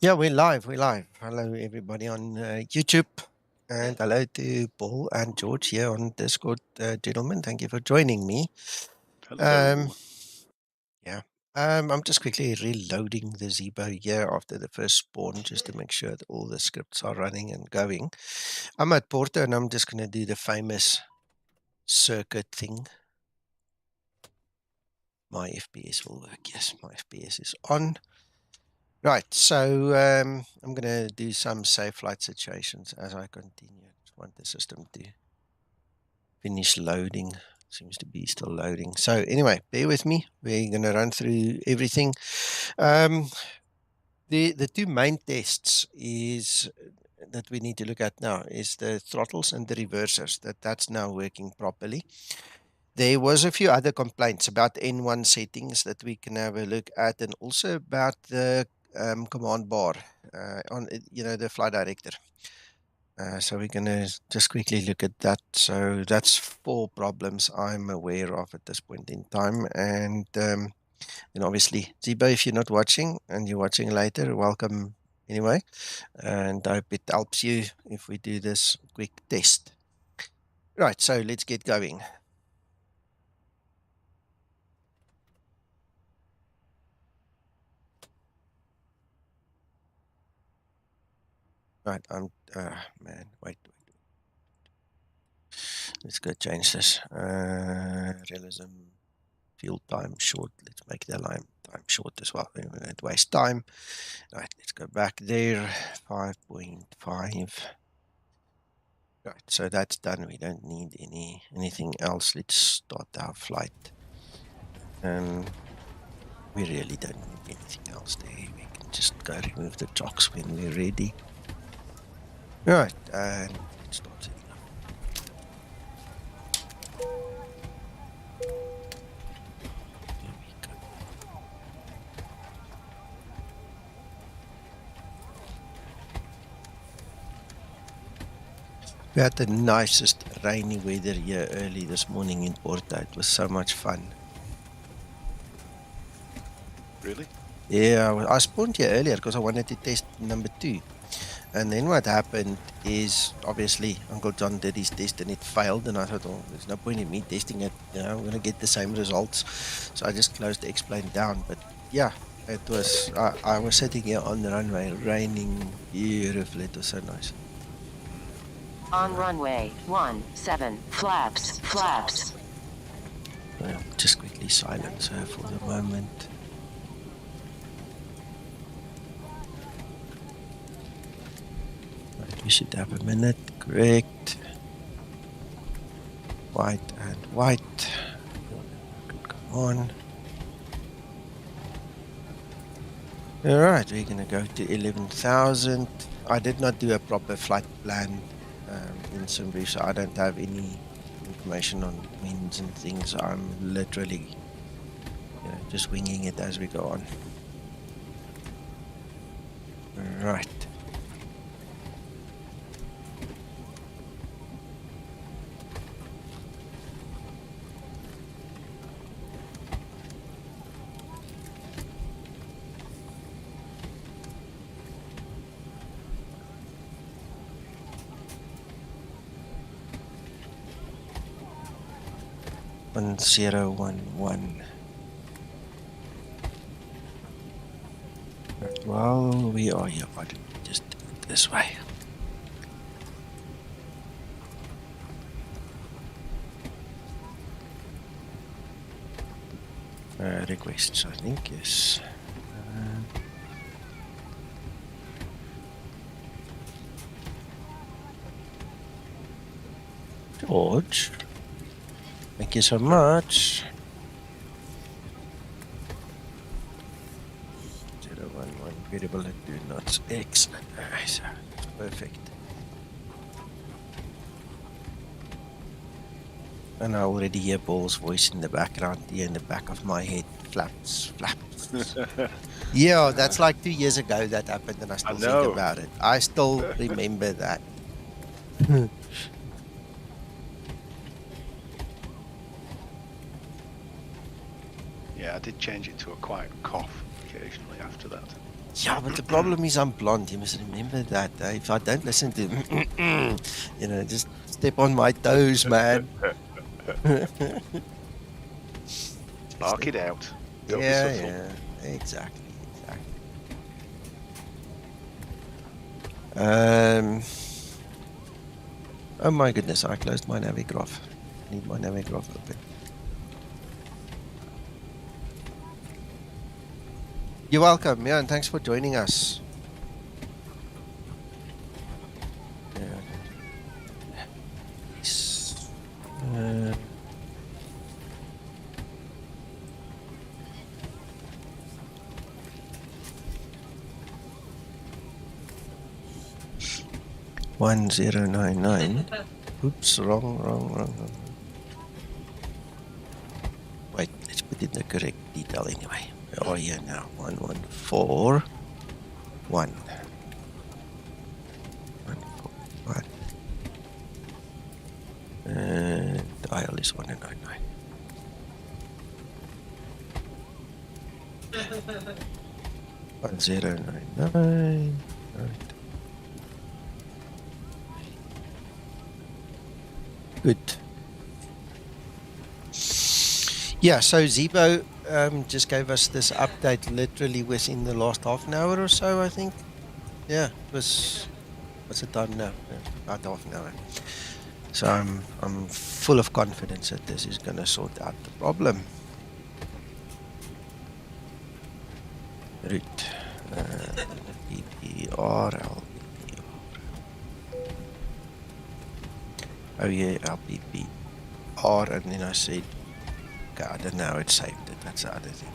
Yeah, we're live. We're live. Hello, everybody on YouTube. And hello to Paul and George here on Discord. Gentlemen, thank you for joining me. Hello. Yeah. I'm just quickly reloading the Zibo here after the first spawn just to make sure that all the scripts are running and going. I'm at Porto and I'm just going to do the famous circuit thing. My FPS will work. Yes, my FPS is on. Right, so I'm going to do some safe flight situations as I continue. I just want the system to finish loading. Seems to be still loading. So anyway, bear with me. We're going to run through everything. The two main tests is that we need to look at now is the throttles and the reversers. That's now working properly. There was a few other complaints about N1 settings that we can have a look at, and also about the command bar on the flight director. So we're going to just quickly look at that. So that's 4 problems I'm aware of at this point in time, and obviously, Zibo, if you're not watching and you're watching later, welcome anyway, and I hope it helps you if we do this quick test. Right, so let's get going. Right, man, wait. Let's go change this. Realism, fuel time short. Let's make the time short as well. We won't waste time. Right, let's go back there. 5.5. Right, so that's done. We don't need anything else. Let's start our flight. We really don't need anything else there. We can just go remove the chocks when we're ready. Right, and let's start setting up. There we go. We had the nicest rainy weather here early this morning in Porto. It was so much fun. Really? Yeah, I spawned here earlier because I wanted to test number 2. And then what happened is, obviously, Uncle John did his test and it failed. And I thought, oh, there's no point in me testing it. I'm going to get the same results. So I just closed the X-Plane down. But yeah, it was, I was sitting here on the runway, raining beautifully. It was so nice. On runway 17, flaps. Well, just quickly silence her for the moment. Right, we should have a minute. Correct. White and white. Come on. All right, we're going to go to 11,000. I did not do a proper flight plan in SimBrief, so I don't have any information on winds and things. I'm literally just winging it as we go on. All right. One 011. Well, we are here. Why don't we just do it this way? Requests, I think, yes. George, thank you so much. 011, variable and do not X. So, perfect. And I already hear Paul's voice in the background here in the back of my head. Flaps. Yeah, that's like 2 years ago that happened and I still think about it. I still remember that. Yeah, I did change it to a quiet cough occasionally after that. Yeah, but the problem is I'm blonde. You must remember that. If I don't listen to, just step on my toes, man. Mark it out. Don't be Yeah, subtle. yeah, exactly. Oh my goodness, I closed my navigraph. I need my navigraph open. You're welcome, yeah, and thanks for joining us. Yeah. 1099. Oops, wrong. Wait, let's put in the correct detail anyway. Where are you now? 1141. 141. And dial is 1099. 1099. Right. Good. Yeah, so Zibo just gave us this update literally within the last half an hour or so, I think. Yeah, it was, what's the time now? About half an hour. So I'm full of confidence that this is going to sort out the problem. Root. LPPR, LPPR. Oh yeah, LPPR, and then I said, okay, I don't know, it saved it. That's the other thing.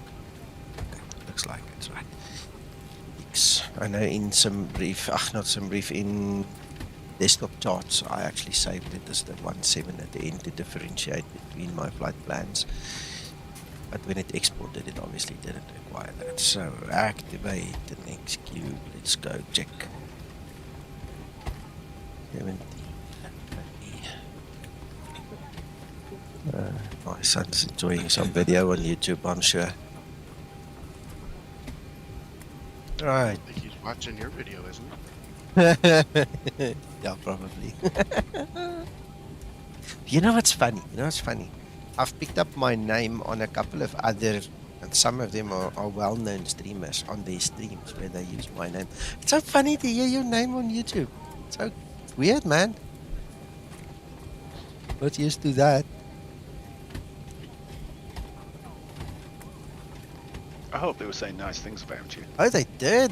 Okay, looks like it's right. X. I know in SimBrief, not SimBrief, in desktop charts, I actually saved it as the 17 at the end to differentiate between my flight plans. But when it exported, it obviously didn't require that. So activate the next cube. Let's go check. 17. My son's enjoying some video on YouTube, I'm sure. Right. I think he's watching your video, isn't he? Yeah, probably. You know what's funny? I've picked up my name on a couple of other, and some of them are well-known streamers on their streams where they use my name. It's so funny to hear your name on YouTube. So weird, man. Not used to that. I hope they were saying nice things about you. Oh, they did.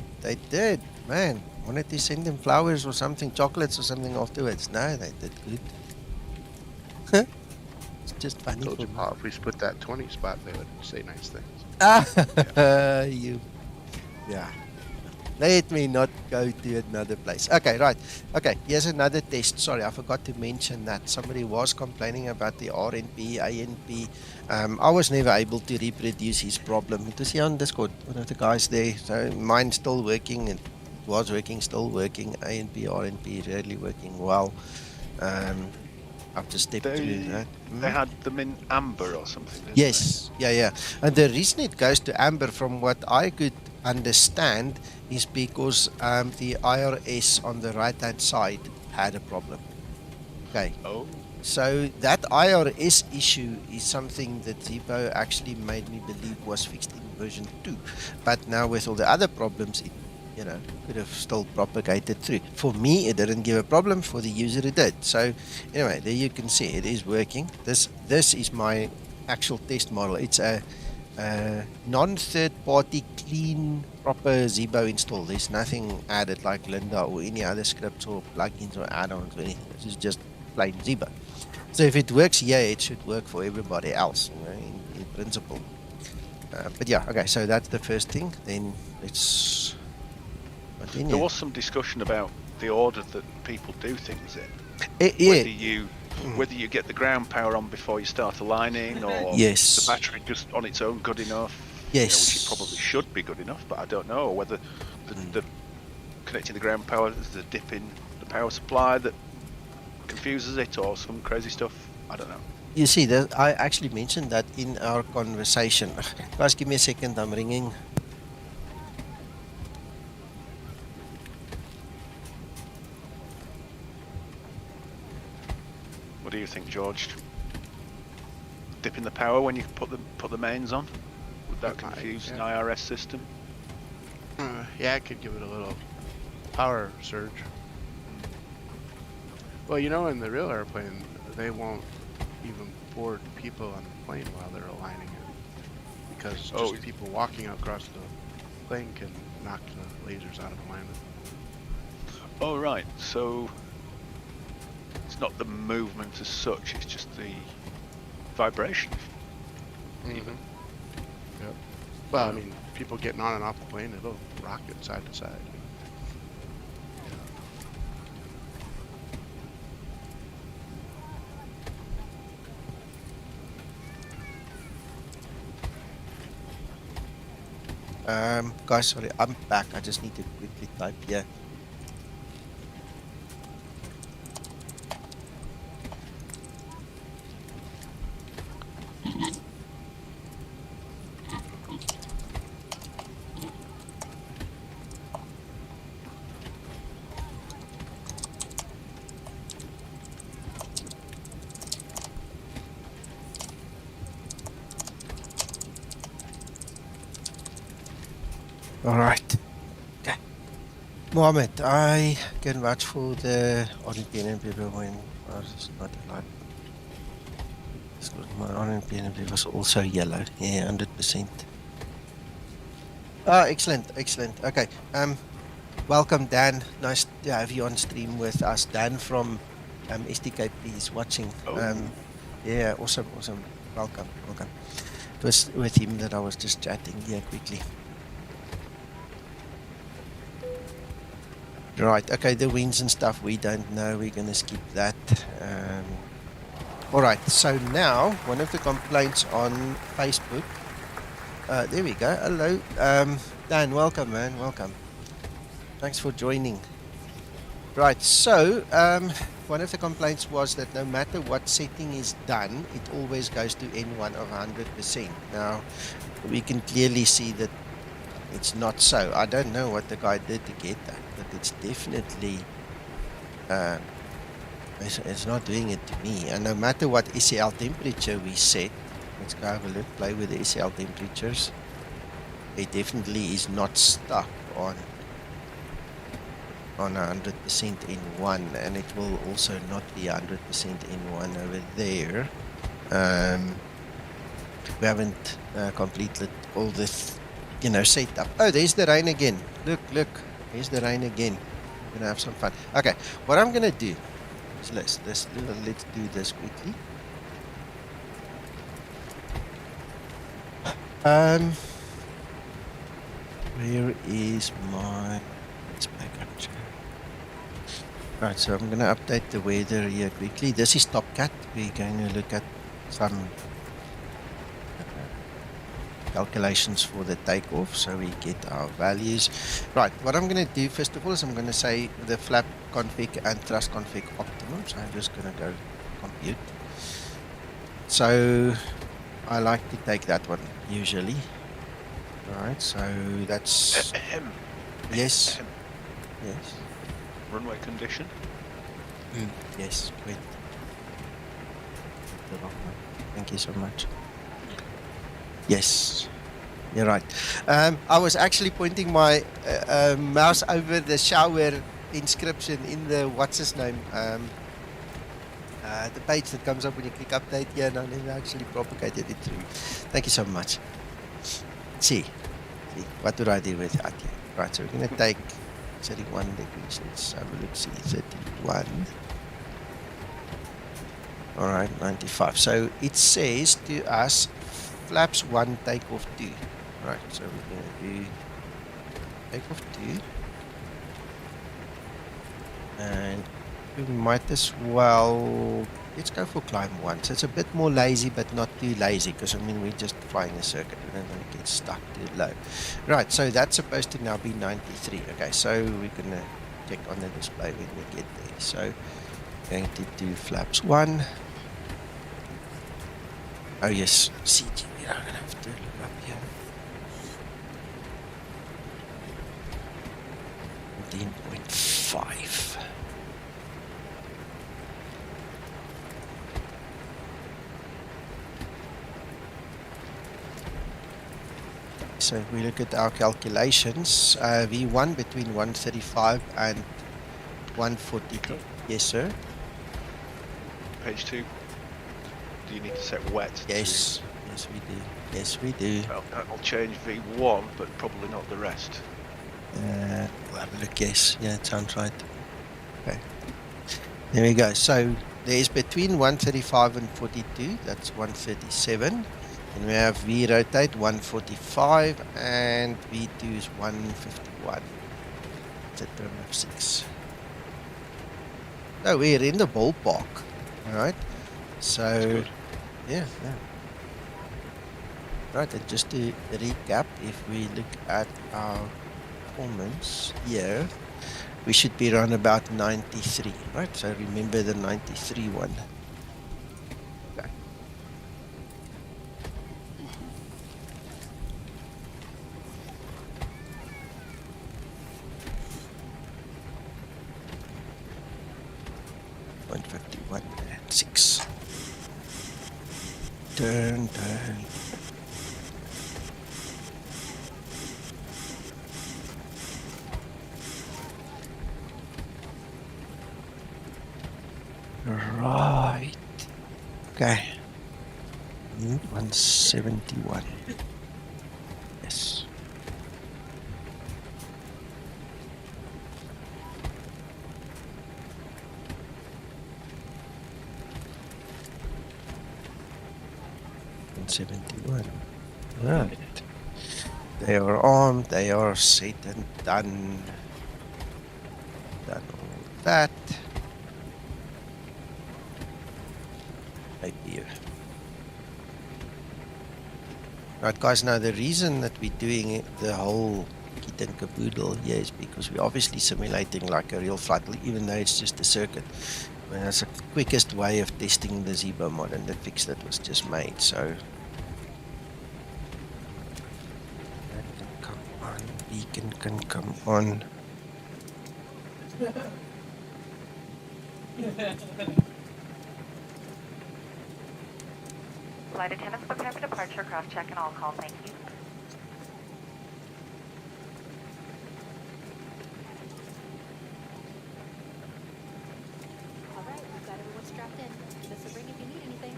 Man, wanted to send them flowers or something, chocolates or something afterwards. No, they did good. It's just funny. Told you, Pa, if we split that 20 spot, they would say nice things. Yeah. Let me not go to another place. Okay, right. Okay, here's another test. Sorry, I forgot to mention that. Somebody was complaining about the RNP, ANP. I was never able to reproduce his problem. It was here on Discord, one of the guys there. So mine's still working. It was working, still working. ANP, RNP, really working well. I've just stepped through that. They had them in amber or something, didn't Yes, yeah. And the reason it goes to amber, from what I could understand, is because the IRS on the right-hand side had a problem. Okay. they? Oh. So that IRS issue is something that Zibo actually made me believe was fixed in version 2. But now with all the other problems, it could have still propagated through. For me, it didn't give a problem. For the user, it did. So anyway, there you can see it is working. This is my actual test model. It's a non-third-party, clean, proper Zibo install. There's nothing added like Linda or any other scripts or plugins or add-ons or anything. This is just plain Zibo. So if it works here, it should work for everybody else, in principle. But yeah, okay. So that's the first thing. Then let's continue. There was some discussion about the order that people do things in. Yeah. Whether you get the ground power on before you start aligning, or Yes. the battery just on its own good enough. Yes. Which it probably should be good enough, but I don't know. Or whether the connecting the ground power, there's a dip in the power supply that confuses it, or some crazy stuff. I don't know. You see, I actually mentioned that in our conversation. Guys, give me a second. I'm ringing. What do you think, George? Dipping the power when you put the mains on? Would that confuse an IRS system? Yeah, I could give it a little power surge. Well, you know, in the real airplane, they won't even board people on the plane while they're aligning it, because just people walking across the plane can knock the lasers out of alignment. Oh, right. So it's not the movement as such; it's just the vibration. Mm-hmm. Yep. Well, I mean, people getting on and off the plane, it'll rock it side to side. Guys, sorry, I'm back. I just need to quickly type here. All right. Okay. Mohammed, I can vouch for the Argentinian people when I was not alive. My Argentinian people was also yellow. Yeah, 100%. Ah, excellent, excellent. Okay. Welcome, Dan. Nice to have you on stream with us. Dan from STKP is watching. Yeah, awesome, awesome. Welcome, welcome. It was with him that I was just chatting here quickly. Right, okay, the wins and stuff we don't know. We're going to skip that. All right, so now one of the complaints on Facebook. There we go. Hello. Dan, welcome, man. Welcome. Thanks for joining. Right, so one of the complaints was that no matter what setting is done, it always goes to N1 of 100%. Now, we can clearly see that it's not so. I don't know what the guy did to get that, but it's definitely it's not doing it to me. And no matter what SCL temperature we set, let's go have a look, play with the SCL temperatures. It definitely is not stuck on 100% N1, and it will also not be 100% N1 over there. We haven't completed all this setup. Oh, there's the rain again. Look, there's the rain again. We're gonna have some fun. Okay, what I'm gonna do is let's do this quickly. Where is my backup chair? Right, so I'm gonna update the weather here quickly. This is Top Cat. We're going to look at some calculations for the takeoff, so we get our values. Right, what I'm going to do first of all is I'm going to say the flap config and thrust config optimum. So I'm just going to go compute. So I like to take that one usually. All right, so that's yes. Runway condition. Yes, wait. Thank you so much. Yes, you're right. I was actually pointing my mouse over the shower inscription in the what's his name, the page that comes up when you click update here, and I never actually propagated it through. Thank you so much. See, what do I do with that here? Right, so we're going to take 31 degrees. Let's have a look. See, 31. All right, 95. So it says to us, flaps 1, takeoff 2. Right, so we're going to do takeoff 2. And we might as well, let's go for climb 1. So it's a bit more lazy, but not too lazy, because I mean, we're just flying a circuit and then it gets stuck too low. Right, so that's supposed to now be 93. Okay, so we're going to check on the display when we get there. So going to do flaps 1. Oh yes, CG, I'm going to have to look up here. 17.5. So if we look at our calculations, V1 between 135 and 142. Yes, sir. Page 2. Do you need to set wet? Yes. Yes, we do. Yes, we do. Well, that'll change V1, but probably not the rest. We'll have a look. Yes. Yeah, it sounds right. Okay. There we go. So there's between 135 and 42. That's 137. And we have V rotate 145 and V2 is 151. It's a term of 6. So we're in the ballpark. All right. So, yeah. Right. And just to recap, if we look at our performance here, we should be around about 93. Right. So remember the 93 one. Okay. $151 and 6. Turn. Right. Okay. 171. Yes. Right. They are armed, they are set and done. Done all that. Right here. Right, guys, now the reason that we're doing the whole kit and caboodle here is because we're obviously simulating like a real flight, even though it's just a circuit. I mean, that's the quickest way of testing the Zibo mod and the fix that was just made, so. That can come on, beacon can come on. Flight attendants prepare for departure, cross-check and all call, thank you. All right, we've got everyone strapped in. Give us a ring if you need anything.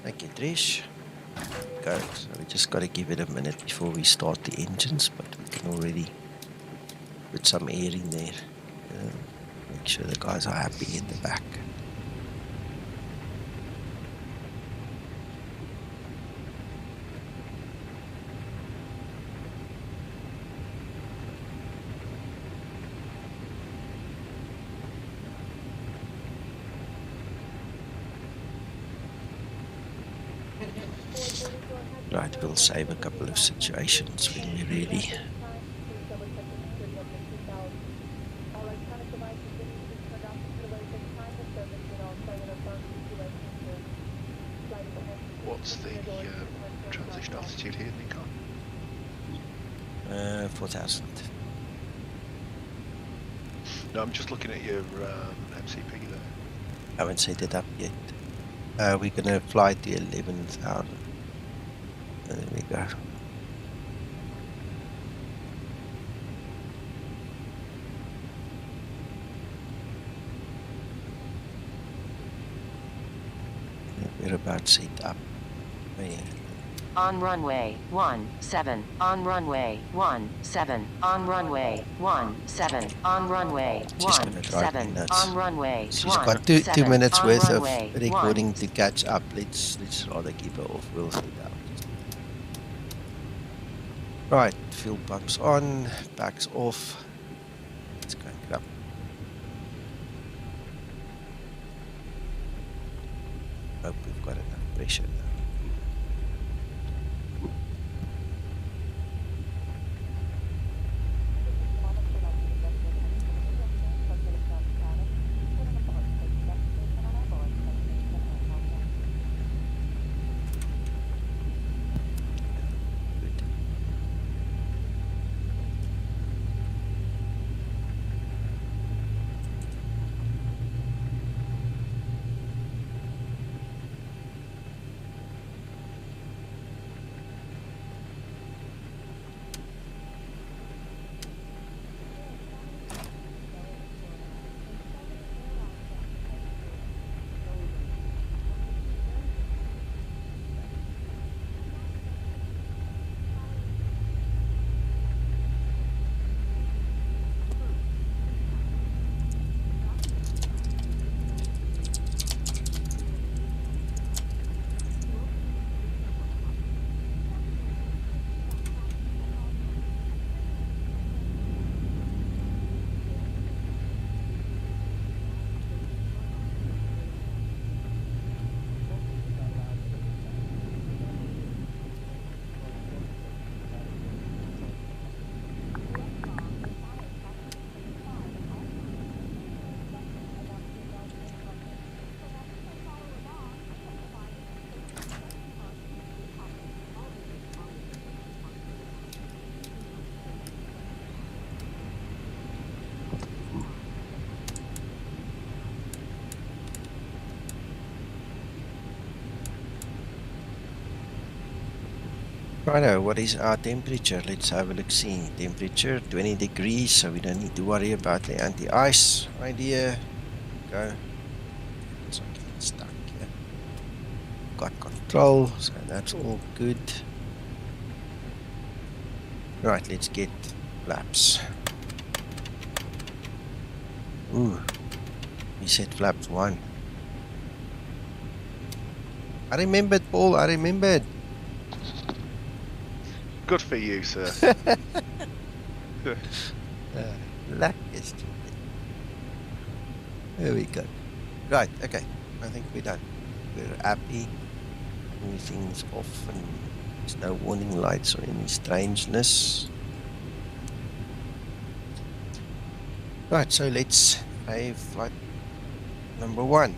Thank you, Trish. Go. So we just got to give it a minute before we start the engines, but we can already put some air in there. Make sure the guys are happy in the back. Right, we'll save a couple of situations when we're ready. What's the transition altitude here, Nikon? 4,000. No, I'm just looking at your MCP there. I haven't set it up yet. We're going to fly to 11,000. There we go. We're about set up. On runway 17, on runway 17, on runway 17, on runway 17, on runway 17. She's got two minutes worth of recording to catch up. Let's rather keep her off. We'll set out. Right, fuel pumps on, backs off. Let's crank it up. Hope we've got enough pressure now. Righto, what is our temperature? Let's have a look. See, temperature 20 degrees, so we don't need to worry about the anti-ice idea. Go. So I'm getting stuck here. Got control, so that's all good. Right, let's get flaps. Ooh, we said flaps 1. I remembered, Paul, I remembered. Good for you, sir. Luck is stupid. There we go. Right, okay. I think we're done. We're happy. Everything's off and there's no warning lights or any strangeness. Right, so let's have flight number 1.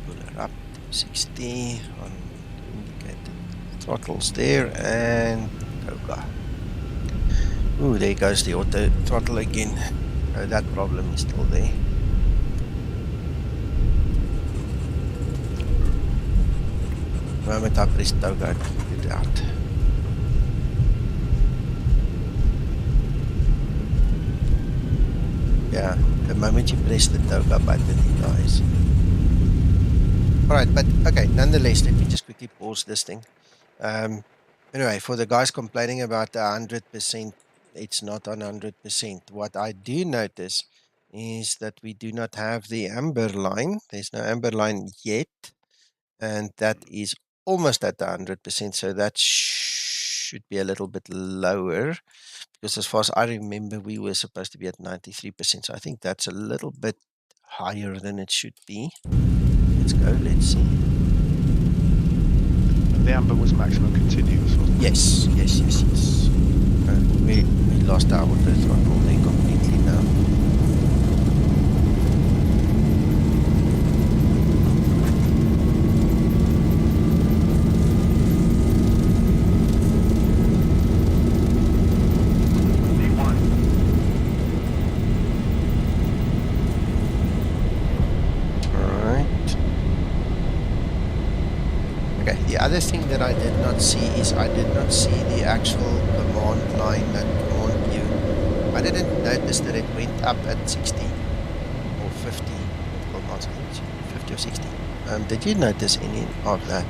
Pull it up to 60 on the indicated throttles there and go. Ooh, there goes the auto throttle again. That problem is still there. The moment I press toga, I get it out. Yeah, the moment you press the toga button, it dies. Alright, but okay, nonetheless, let me just quickly pause this thing. Anyway, for the guys complaining about the 100%, it's not on 100%. What I do notice is that we do not have the amber line. There's no amber line yet, and that is almost at the 100%, so that should be a little bit lower, because as far as I remember, we were supposed to be at 93%, so I think that's a little bit higher than it should be. Let's go, let's see. The amber was maximum continuous, wasn't it? Yes. We lost our auto throttle there completely now. The other thing that I did not see is I did not see the actual command line, that command view. I didn't notice that it went up at 60 or 50. Well, not 50 or 60. Did you notice any of that?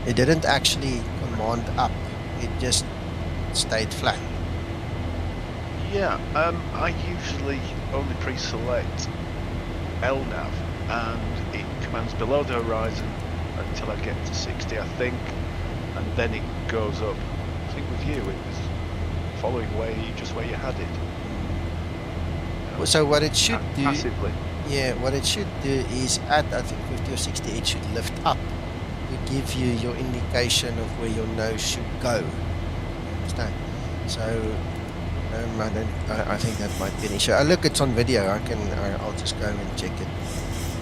It didn't actually command up. It just stayed flat. Yeah, I usually only pre-select LNAV and it commands below the horizon until I get to 60, I think, and then it goes up. I think with you it was following where you had it. Well, so what it should do, passively. Yeah, what it should do is at I think 50 or 60, it should lift up to give you your indication of where your nose should go. You understand? So I think that might be an issue. Look, it's on video. I'll just go and check it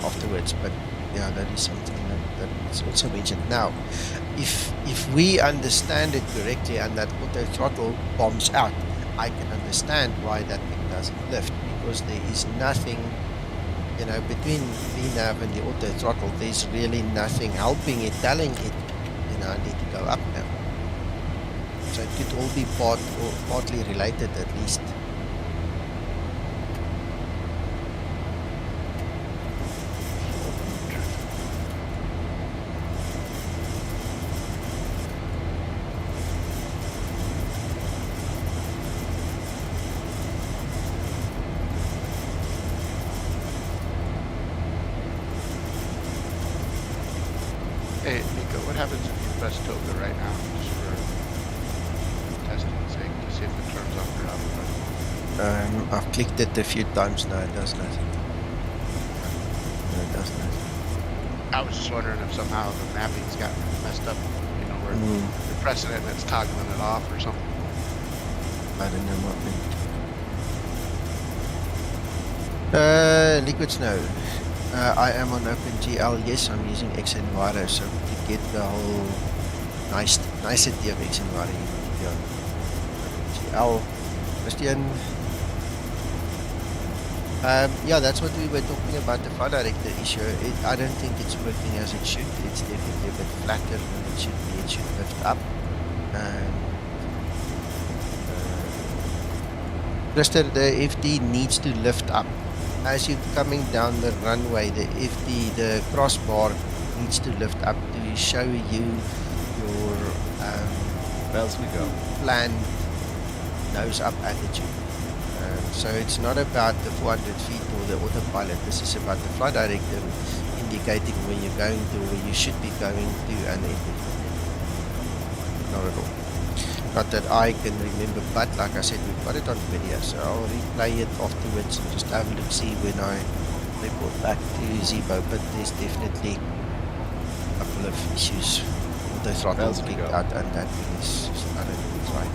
afterwards. But yeah, that is something that is also mentioned. Now, if we understand it correctly and that auto throttle bombs out, I can understand why that thing doesn't lift, because there is nothing, between VNAV and the auto throttle. There's really nothing helping it, telling it, I need to go up now. So it could all be partly related, at least. Hey, Nico, what happens if you press toga right now, just for testing sake, to see if it turns off or off? I've clicked it a few times now. It does nothing. No, it does nothing. I was just wondering if somehow the mapping's got messed up, where you're pressing it and it's toggling it off or something. I don't know what. Liquid snow. I am on OpenGL. Yes, I'm using xEnviro, so to get the whole nicety of xEnviro, you need to be on OpenGL. Christian. Yeah, that's what we were talking about, the flight director issue. I don't think it's working as it should. It's definitely a bit flatter than it should be. It should lift up. Christer, the FD needs to lift up. As you're coming down the runway, the FD, the crossbar needs to lift up to show you your planned nose up attitude. So it's not about the 400 feet or the autopilot. This is about the flight director indicating where you're going to, where you should be going to, and everything. Not at all. Not that I can remember, but like I said, we've got it on video, so I'll replay it afterwards and just have a look, see when I report back to Zibo. But there's definitely a couple of issues with the throttles being out, and that is not right.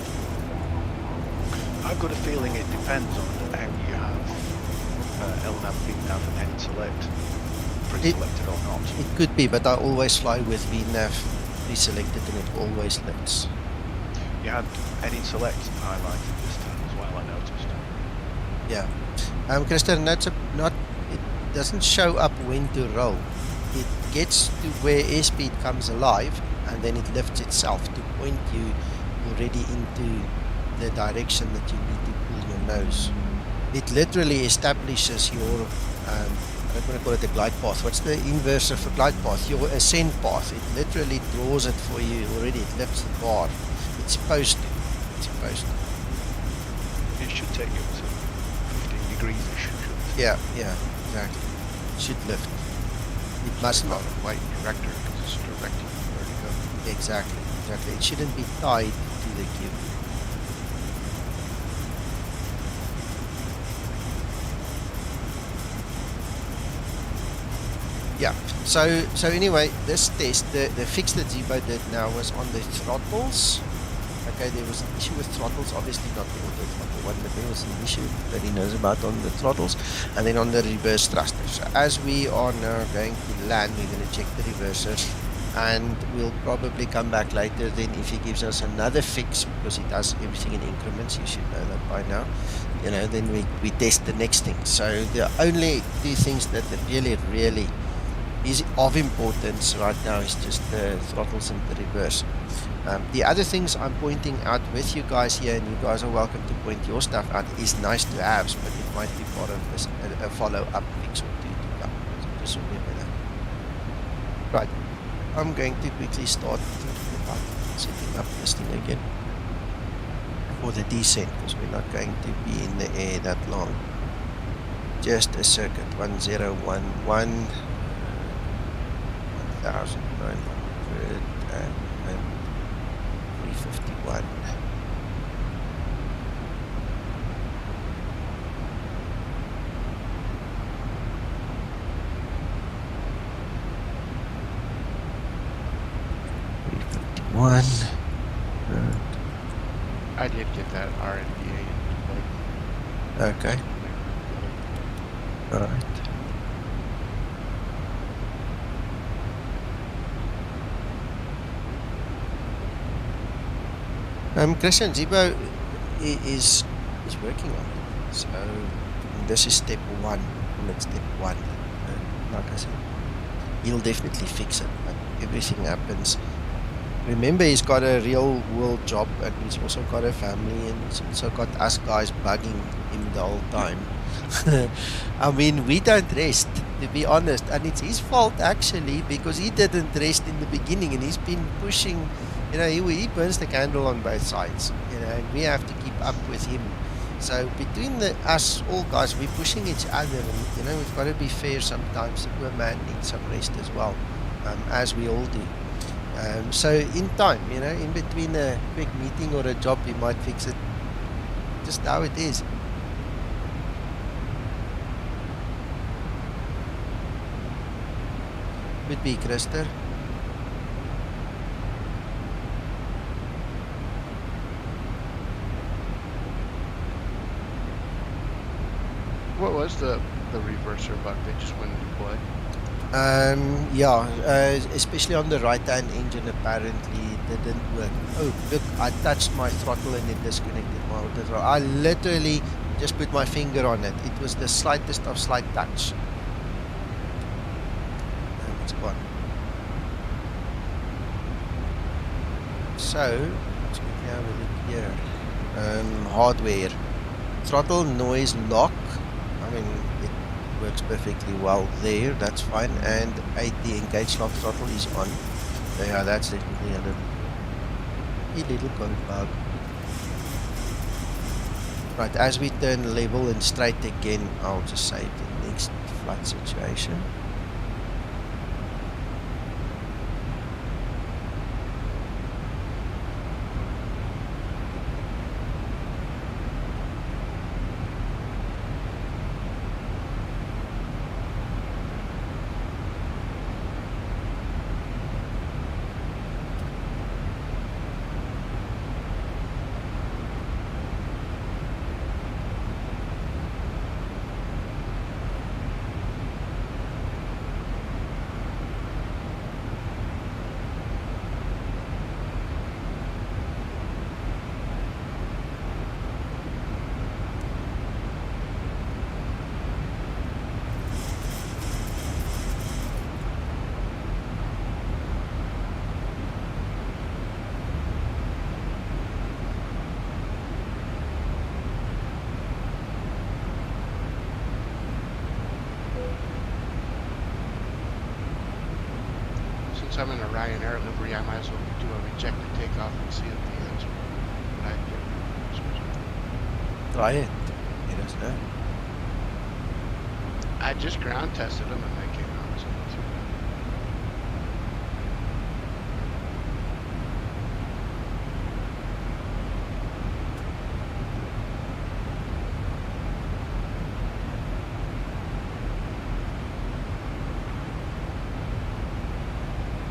I've got a feeling it depends on how you have LNAV, VNAV and N-select pre-selected or not. It could be, but I always fly with VNAV pre-selected and it always lifts. You had N-select highlighted this time as well, I noticed. Yeah. Christian, it doesn't show up when to roll. It gets to where airspeed comes alive and then it lifts itself to point you already into the direction that you need to pull your nose. It literally establishes your, I don't want to call it a glide path. What's the inverse of a glide path? Your ascent path. It literally draws it for you already. It lifts the bar. It's supposed to. It's supposed to. It should take you to 15 degrees-ish. Yeah, exactly. It should lift. It must not. White director, because it's directing where to go. Exactly. It shouldn't be tied to the cube. Yeah, so anyway, this test, the fix that Zibo did now was on the throttles. Okay, there was an issue with throttles, obviously not the auto throttle one, but there was an issue that he knows about on the throttles, and then on the reverse thrusters. So as we are now going to land, we're going to check the reversers, and we'll probably come back later then if he gives us another fix, because he does everything in increments, you should know that by now. You know, then we test the next thing. So the only two things that really is of importance right now is just the throttles and the reverse. The other things I'm pointing out with you guys here, and you guys are welcome to point your stuff out, is nice to haves, but it might be part of a follow-up fix or two to come. So just remember that. Right, I'm going to quickly start thinking about setting up this thing again for the descent, because we're not going to be in the air that long. Just a circuit, 1011. 1,951. I did get that RNDA. Okay. All right. Christian, Zibo is working on it. So this is step one. That's step one. Like I said, he'll definitely fix it. But everything happens. Remember, he's got a real world job, and he's also got a family, and he's also got us guys bugging him the whole time. I mean, we don't rest, to be honest, and it's his fault actually, because he didn't rest in the beginning, and he's been pushing. You know, he burns the candle on both sides, you know, and we have to keep up with him. So between us all guys, we're pushing each other, and, you know, we've got to be fair sometimes. The poor man needs some rest as well, as we all do. So in time, you know, in between a quick meeting or a job, we might fix it. Just how it is. Could be, Christer. What was the reverser bug? They just wouldn't deploy? Yeah, especially on the right-hand engine, apparently it didn't work. Oh, look, I touched my throttle and it disconnected my auto throttle. I literally just put my finger on it. It was the slightest of slight touch. And it's gone. So, let's quickly have a look here. Hardware. Throttle noise lock. I mean, it works perfectly well there. That's fine. And the engage lock throttle is on. So yeah, that's definitely a little code bug. Right, as we turn level and straight again, I'll just save the next flight situation. Since I'm in a Ryanair livery, I might as well do a rejected takeoff and see if the answer what I get. Try it. Let us know. I just ground tested them and they came out so not too bad.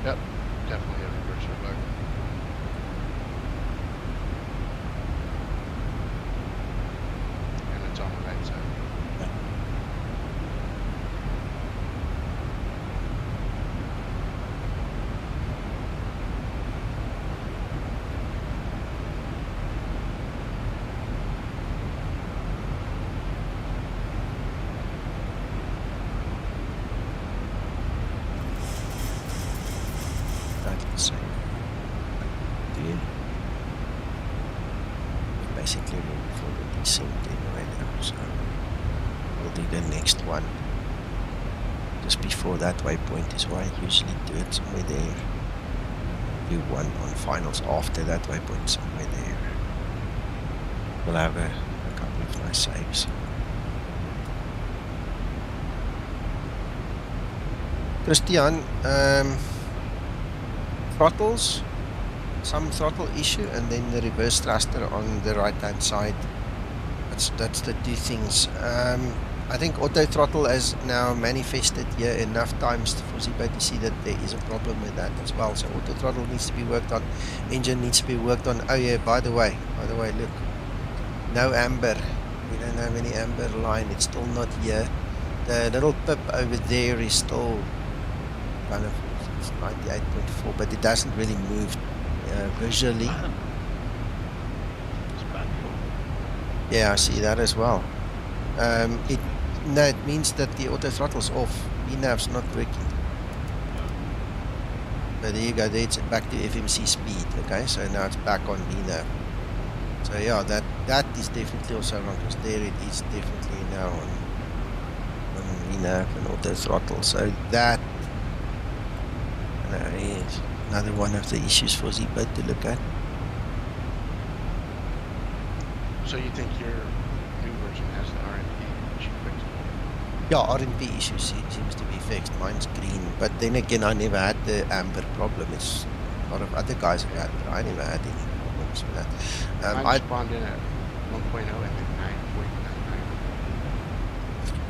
Yep, definitely a reverser bug. And it's on the right side. That's the same. Yeah. Basically ready for the descent anyway now, so we'll do the next one. Just before that waypoint is where I usually do it, somewhere there. Do one on finals after that waypoint, somewhere there. We'll have a couple of nice saves. Christian, throttles, some throttle issue, and then the reverse thruster on the right hand side. That's the two things. I think auto throttle has now manifested here enough times for Zibo to see that there is a problem with that as well. So auto throttle needs to be worked on, engine needs to be worked on. Oh yeah, by the way, look, no amber. We don't have any amber line. It's still not here. The little pip over there is still kind of 98.4, but it doesn't really move visually. Yeah, I see that as well. It means that the auto throttle's off. VNav's not working. But there you go. There it's back to FMC speed. Okay, so now it's back on VNav. So yeah, that is definitely also wrong, because there it is definitely now on VNav and auto throttle. So that is another one of the issues for Zibo to look at. So you think your new version has the RNP issue fixed? Yeah, RNP issue seems to be fixed. Mine's green, but then again, I never had the amber problem. It's a lot of other guys have had, but I never had any problems with that. Mine spawned in at 1.0 and then 9.99.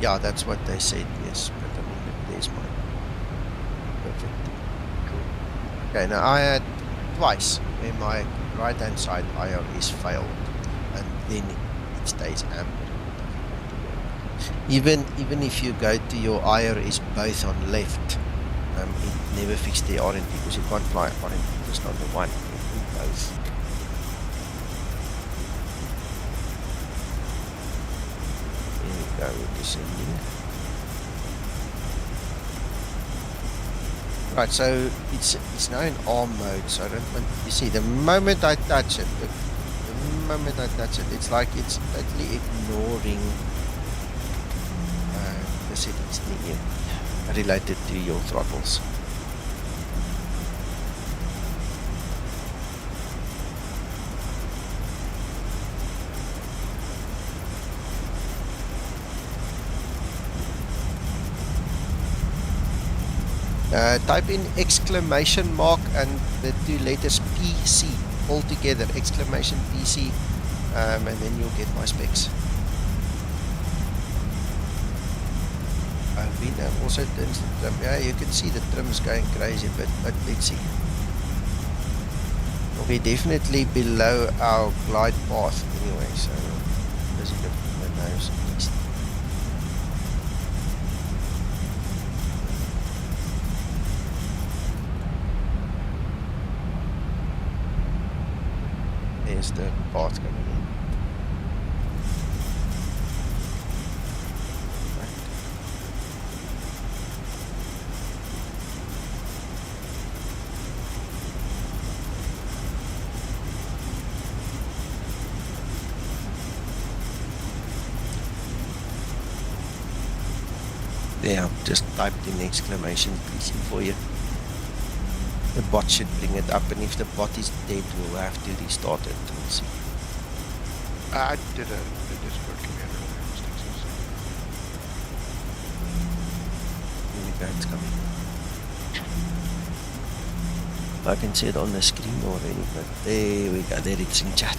Yeah, that's what they said, yes. But I mean, there's mine. Perfect. Cool. Okay, now I had twice where my right-hand side IRS failed, and then it stays amber. Even if you go to your IRS both on left, it never fixed the RNP, because you can't fly RNP just on the one. Both. go, descending. Right, so it's now in arm mode, so I don't want, you see, the moment I touch it, the moment I touch it, it's like it's totally ignoring the settings related to your throttles. Type in exclamation mark and the 2 letters PC all together, exclamation PC, and then you'll get my specs. Alvina also turns the trim. Yeah, you can see the trim's going crazy, but let's see. We're definitely below our glide path anyway, so busy lifting the nose at least. There's the path coming in. There, I've just typed in exclamation PC for you. The bot should bring it up, and if the bot is dead, we'll have to restart it. We'll see. I did a Discord command earlier. Here we go, it's coming. I can see it on the screen already, but there we go, there it's in chat.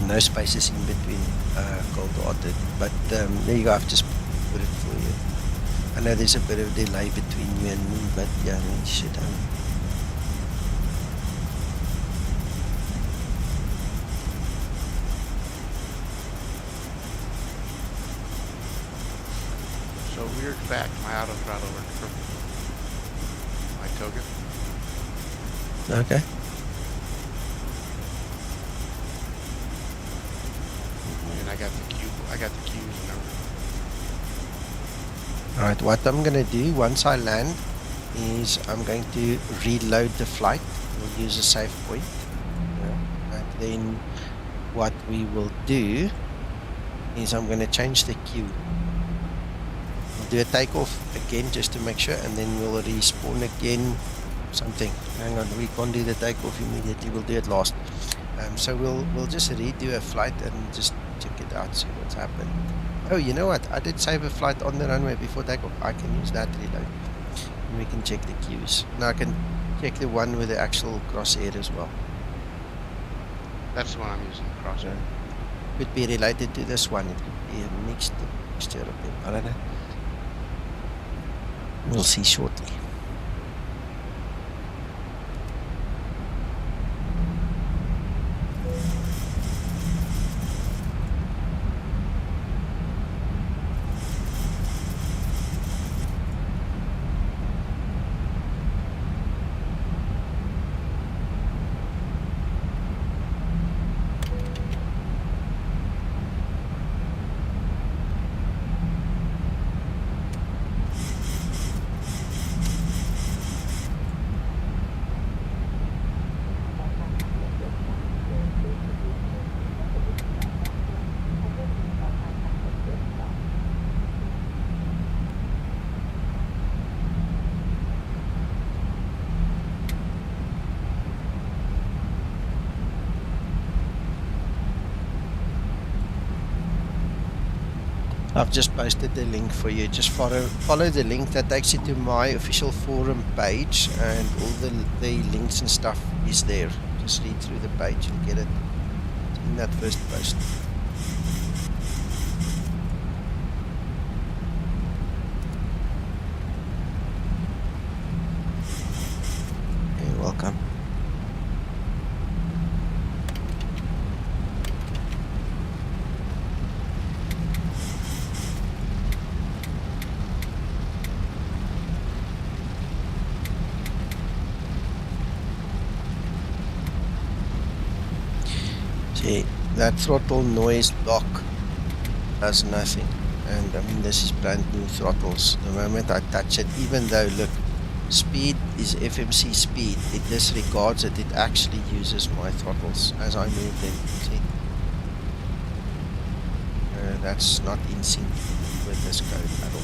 No spaces in between gold ordered, but there you go, I've just put it for you. I know there's a bit of delay between you and me, but yeah, we should So weird fact, my auto throttle worked for my token. Okay. And I got the cues and everything. Alright, what I'm gonna do once I land is I'm going to reload the flight. We'll use a save point. Yeah. And then what we will do is I'm gonna change the queue. We'll do a takeoff again just to make sure, and then we'll respawn again. Something. Hang on, we can't do the takeoff immediately, we'll do it last. So we'll just redo a flight and just check it out, see what's happened. Oh, you know what? I did save a flight on the runway before takeoff. I can use that reload. And we can check the queues. Now I can check the one with the actual crosshair as well. That's the one I'm using, the crosshair. Could be related to this one. It could be a mixture of them. I don't know. We'll see shortly. I've just posted the link for you. Just follow the link that takes you to my official forum page, and all the links and stuff is there. Just read through the page and get it in that first post. You're welcome. Okay, that throttle noise block does nothing. And I mean, this is brand new throttles. The moment I touch it, even though, look, speed is FMC speed, it disregards it. It actually uses my throttles as I move them. See? That's not in sync with this code at all.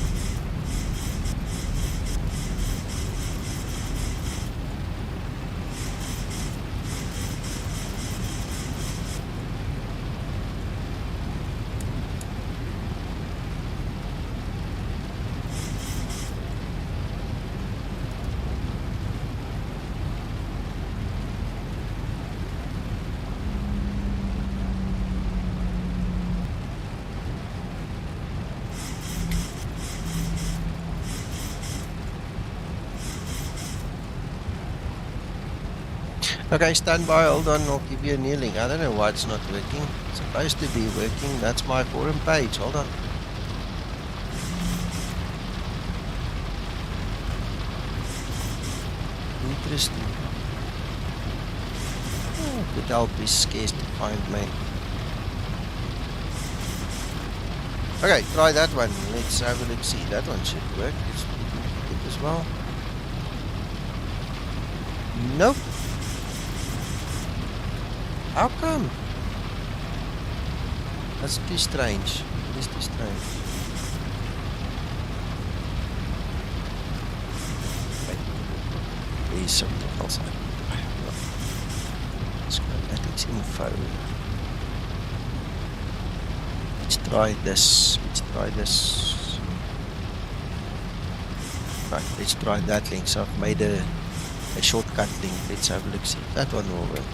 Okay, stand by, hold on, I'll give you a new link. I don't know why it's not working. It's supposed to be working. That's my forum page. Hold on. Interesting. Oh, good help is scarce to find, man. Okay, try that one. Let's have a look. See, that one should work. It's good as well. Nope. How come? That's too strange. It is too strange. Okay. There's something else. Skymatix info. Let's try this. Let's try this. Right, let's try that link. So I've made a shortcut link. Let's have a look. See if that one will work.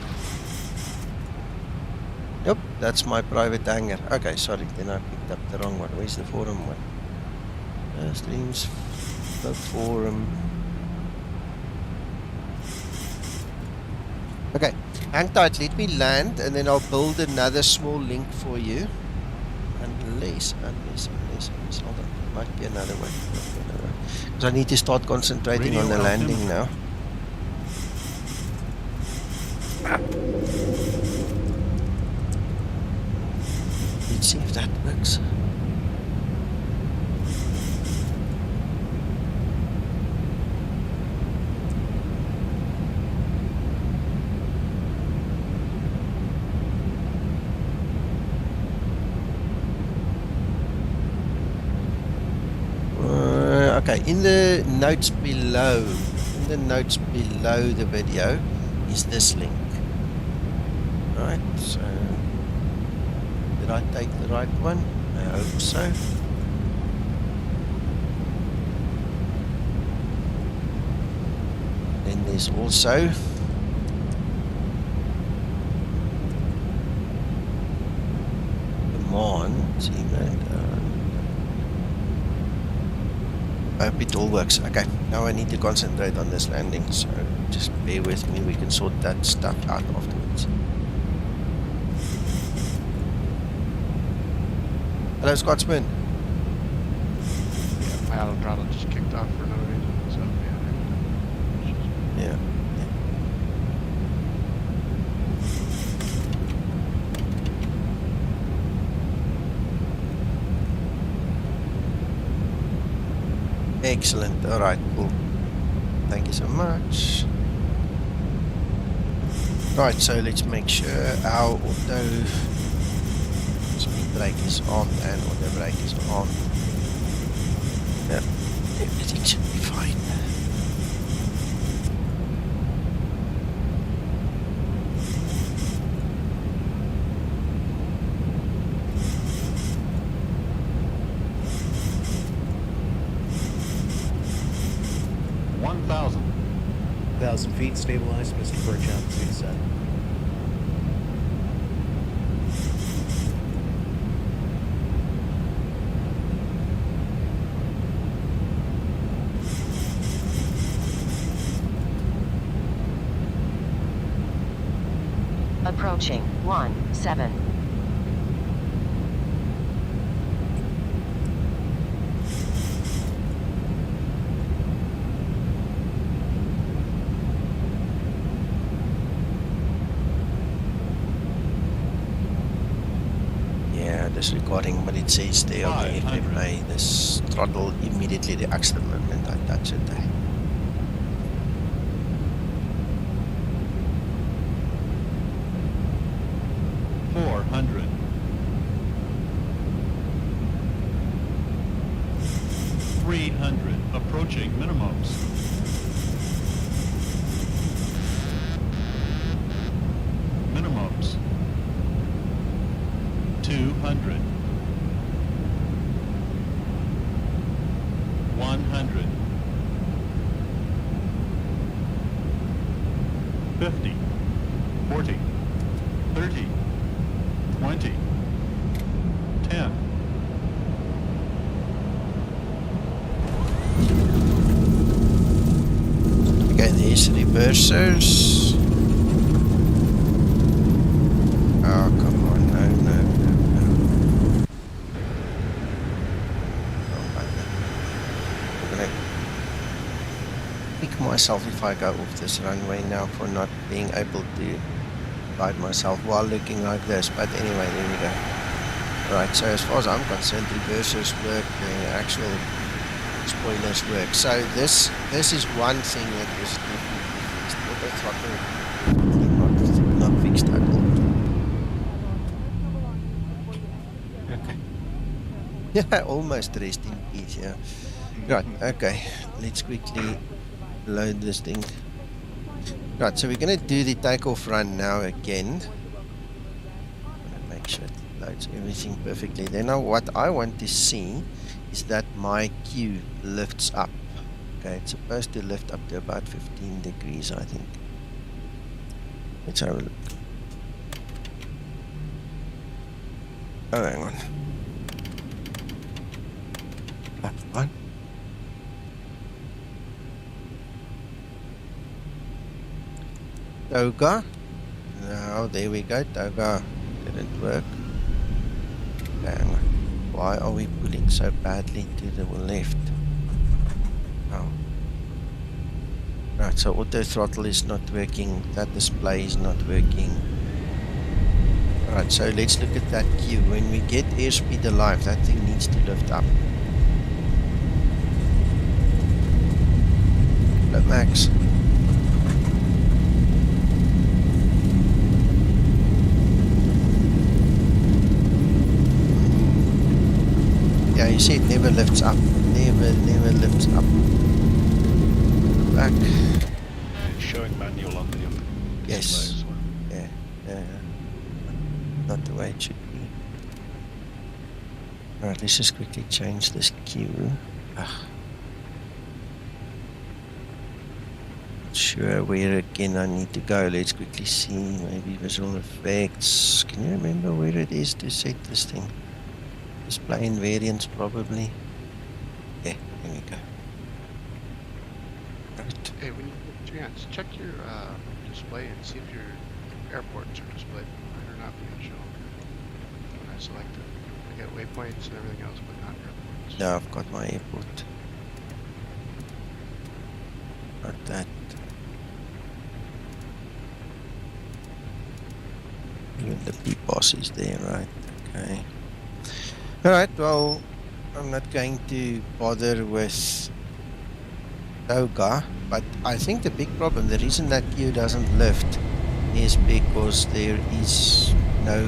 Yep, that's my private hangar. Okay, sorry, then I picked up the wrong one. Where's the forum one? Streams, the forum. Okay, hang tight, let me land and then I'll build another small link for you. Unless, hold on, there might be another one. Because I need to start concentrating on the landing now. Let's see if that works. Okay, in the notes below, the video is this link. Right, so did I take the right one? I hope so. Then there's also command. See that? I hope it all works. Okay, now I need to concentrate on this landing, so just bear with me. We can sort that stuff out afterwards. Hello, Scotsman. Yeah, my auto throttle just kicked off for no reason, so yeah. Excellent. All right, cool. Thank you so much. Right, so let's make sure our auto speed brake is on and auto brake is on. Yeah, everything should be fine. Feet stabilized, Mr. Burchett, please set. Approaching 17. this recording, but it says there on the 500. FFA, this throttle immediately reacts the moment I touch it. 400. 300. Approaching minimums. Minimums. 200. 100. 50. 40. 30. 20. 10. Okay, these reversers. Oh, come on, no. Oh, bugger. I'm gonna kick myself if I go off this runway now for not being able to guide myself while looking like this, but anyway, there we go. Right, so as far as I'm concerned, reversers work, the actual spoilers work. So this is one thing that was definitely fixed. Auto throttle definitely not fixed at all. Okay. Yeah, almost rest in peace, yeah. Right, okay. Let's quickly load this thing. Right, so we're going to do the takeoff run now again. I'm going to make sure it loads everything perfectly. Then now what I want to see is that my Q lifts up. Okay, it's supposed to lift up to about 15 degrees, I think. Let's have a look. Oh, hang on. That's fine. Toga. Now, there we go. Toga didn't work. Hang on. Why are we pulling so badly to the left? Oh. Right, so auto throttle is not working. That display is not working. Alright, so let's look at that Q. When we get airspeed alive, that thing needs to lift up. Hello, Max. Yeah, you see it never lifts up. Never lifts up. Back. It's showing manual on the other Yes. display as well. Yeah. Not the way it should be. Alright, let's just quickly change this Q. Not sure where again I need to go. Let's quickly see. Maybe visual effects. Can you remember where it is to set this thing? Display invariants probably. Yeah, here we go. Right. Hey, when you get a chance, check your display and see if your airports are displayed or not being shown. When I select it, I get waypoints and everything else, but not airports. Now I've got my airport. Not that. Even the P-boss is there, right? Okay. Alright, well, I'm not going to bother with Toga, but I think the big problem, the reason that Q doesn't lift is because there is no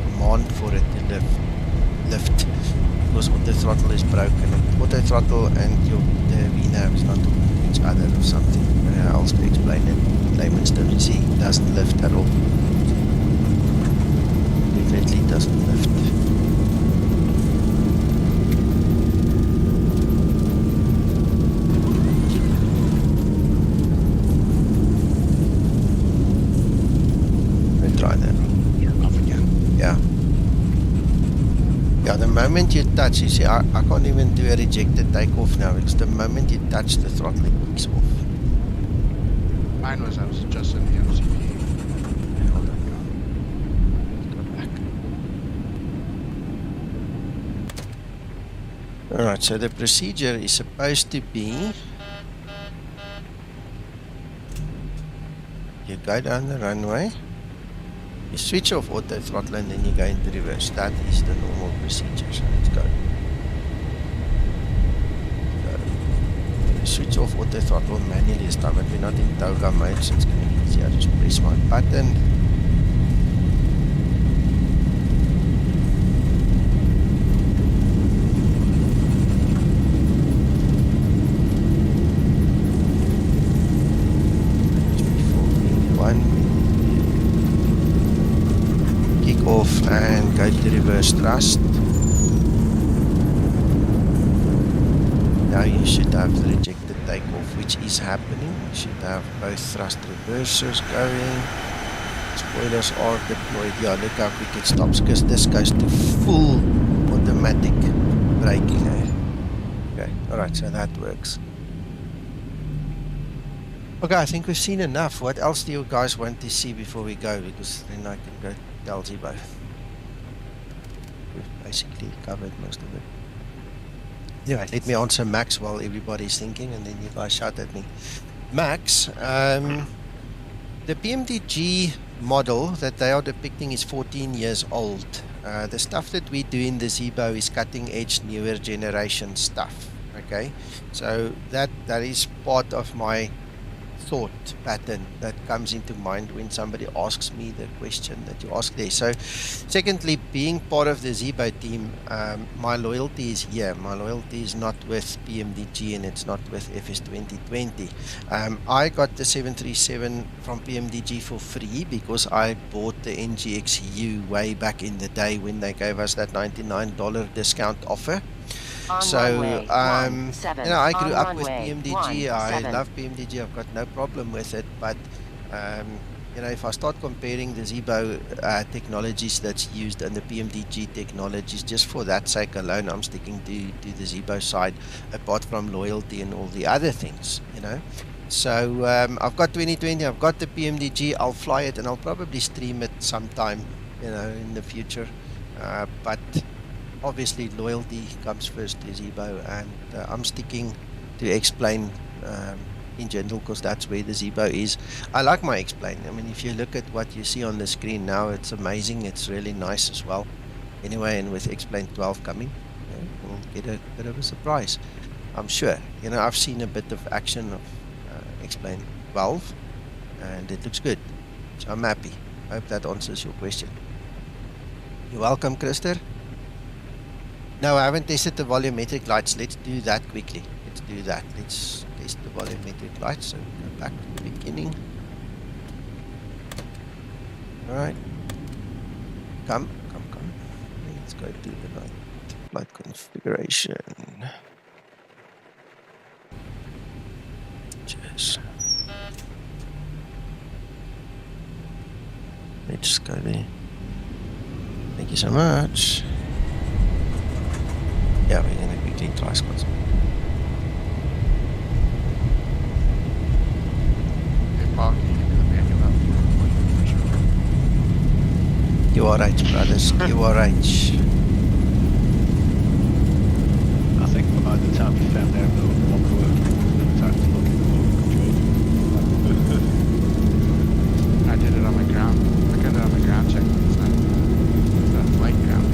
command for it to lift because auto throttle is broken. Auto throttle and the VNAV is not talking to each other or something. How else to explain it? Layman's terms, it doesn't lift at all. Definitely doesn't lift. Try that. Turn off again. Yeah. Yeah, the moment you touch, you see, I can't even do a rejected takeoff now because the moment you touch the throttle, it kicks off. Mine was I was adjusting the MCP. Hold on. Go back. Alright, so the procedure is supposed to be you go down the runway. You switch off auto throttle and then you go into reverse. That is the normal procedure. So let's go. Switch off auto throttle manually this time, but we're not in toga mode, so it's going to be easier. Just press my button. Kick off and go to reverse thrust. Now you should have the rejected takeoff, which is happening. You should have both thrust reversers going. Spoilers are deployed. Yeah, look how quick it stops, because this goes to full automatic braking. Okay, alright, so that works. Okay, I think we've seen enough. What else do you guys want to see before we go? Because then I can go tell Zibo. We've basically covered most of it. Anyway, let me answer Max while everybody's thinking, and then you guys shout at me. Max, the PMDG model that they are depicting is 14 years old. The stuff that we do in the Zibo is cutting edge, newer generation stuff. Okay, so that is part of my thought pattern that comes into mind when somebody asks me the question that you ask there. So secondly, being part of the Zibo team, my loyalty is here. My loyalty is not with PMDG and it's not with FS 2020. I got the 737 from PMDG for free because I bought the NGXU way back in the day when they gave us that $99 discount offer. So, you know, I grew up with PMDG. I love PMDG. I've got no problem with it. But, you know, if I start comparing the Zibo technologies that's used and the PMDG technologies, just for that sake alone, I'm sticking to the Zibo side, apart from loyalty and all the other things, you know. So, I've got 2020, I've got the PMDG, I'll fly it, and I'll probably stream it sometime, you know, in the future. But obviously loyalty comes first to Zibo, and I'm sticking to X-Plane in general because that's where the Zibo is. I like my X-Plane. I mean, if you look at what you see on the screen now, it's amazing. It's really nice as well. Anyway, and with X-Plane 12 coming, we'll get a bit of a surprise, I'm sure. You know, I've seen a bit of action of X-Plane 12 and it looks good, so I'm happy. I hope that answers your question. You're welcome, Krister. No, I haven't tested the volumetric lights. Let's do that quickly. Let's do that. Let's test the volumetric lights. So go back to the beginning. Alright. Come. Let's go to the light configuration. Cheers. Let's go there. Thank you so much. Yeah, we're going to quickly try squats. Hey, Paul, can you give me the manual out for You are right, brothers. You are right. I think by the time you found out the one word, time to look at the book. I did it on my ground. I got it on my ground check. It's not flight ground.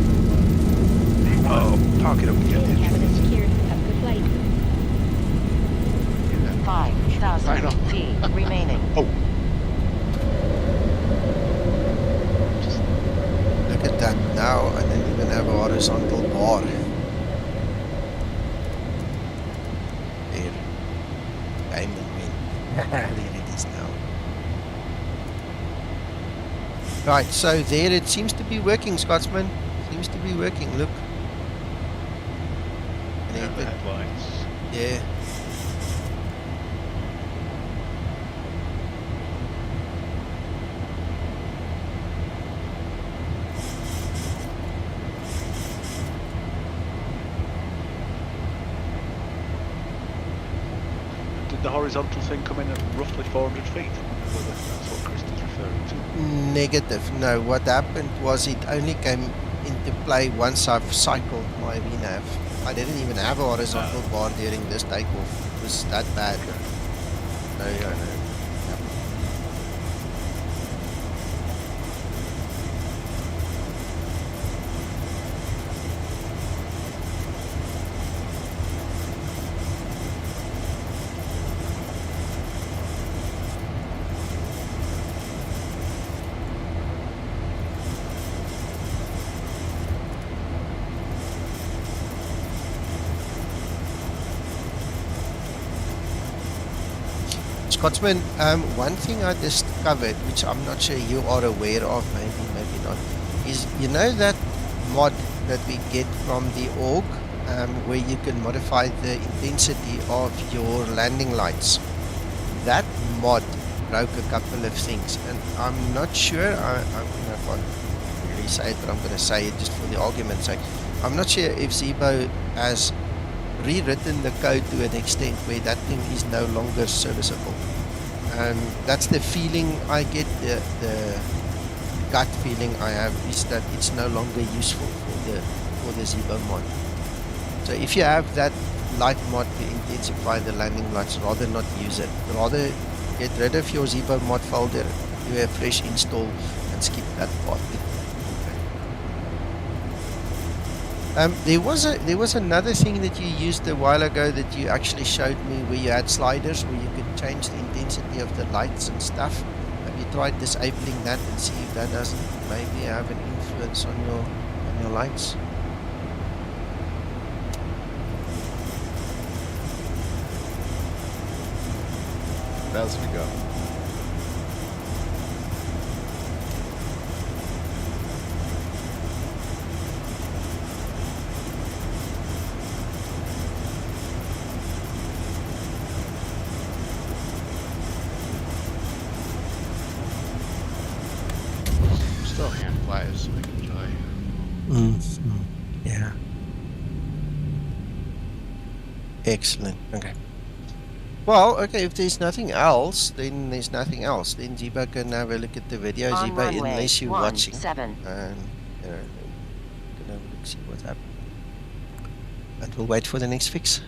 Oh, park it up and get the Cabin is insurance. secured. Have a good flight. 5,000 feet remaining. Oh. Look at that now, and then even have a horizontal bar. There. Diamond win. There it is now. Right, so there it seems to be working, Scotsman. Seems to be working, look. Yeah, the headlights. Yeah. Did the horizontal thing come in at roughly 400 feet? I wonder whether that's what Krista's referring to. Negative. No, what happened was it only came into play once I've cycled my VNAV. I didn't even have a horizontal bar during this takeoff. It was that bad. No. Scotsman, one thing I discovered, which I'm not sure you are aware of, maybe not, is you know that mod that we get from the org, where you can modify the intensity of your landing lights. That mod broke a couple of things, and I'm not sure, I can't really say it, but I'm going to say it just for the argument's sake. I'm not sure if Zibo has rewritten the code to an extent where that thing is no longer serviceable. That's the feeling I get, the gut feeling I have is that it's no longer useful for the Zibo mod. So if you have that light mod to intensify the landing lights, rather not use it. Rather get rid of your Zibo mod folder, do a fresh install and skip that part. There was another thing that you used a while ago that you actually showed me, where you had sliders where you could change the intensity of the lights and stuff. Have you tried disabling that and see if that doesn't maybe have an influence on your lights? Thousand to go. Still hand flies, like enjoy. Yeah. Excellent. Okay. Well, okay, if there's nothing else, then there's nothing else. Then Zibo can have a look at the video. On Zibo, runway unless you're watching. 17. And, you know, can have a look, see what's happening. And we'll wait for the next fix.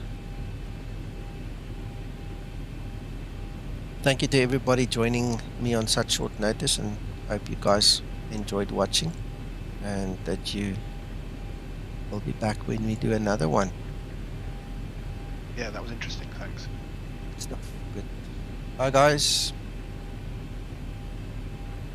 Thank you to everybody joining me on such short notice, and I hope you guys enjoyed watching, and that you will be back when we do another one. Yeah, that was interesting. Thanks. Stuff. Good. Bye, guys.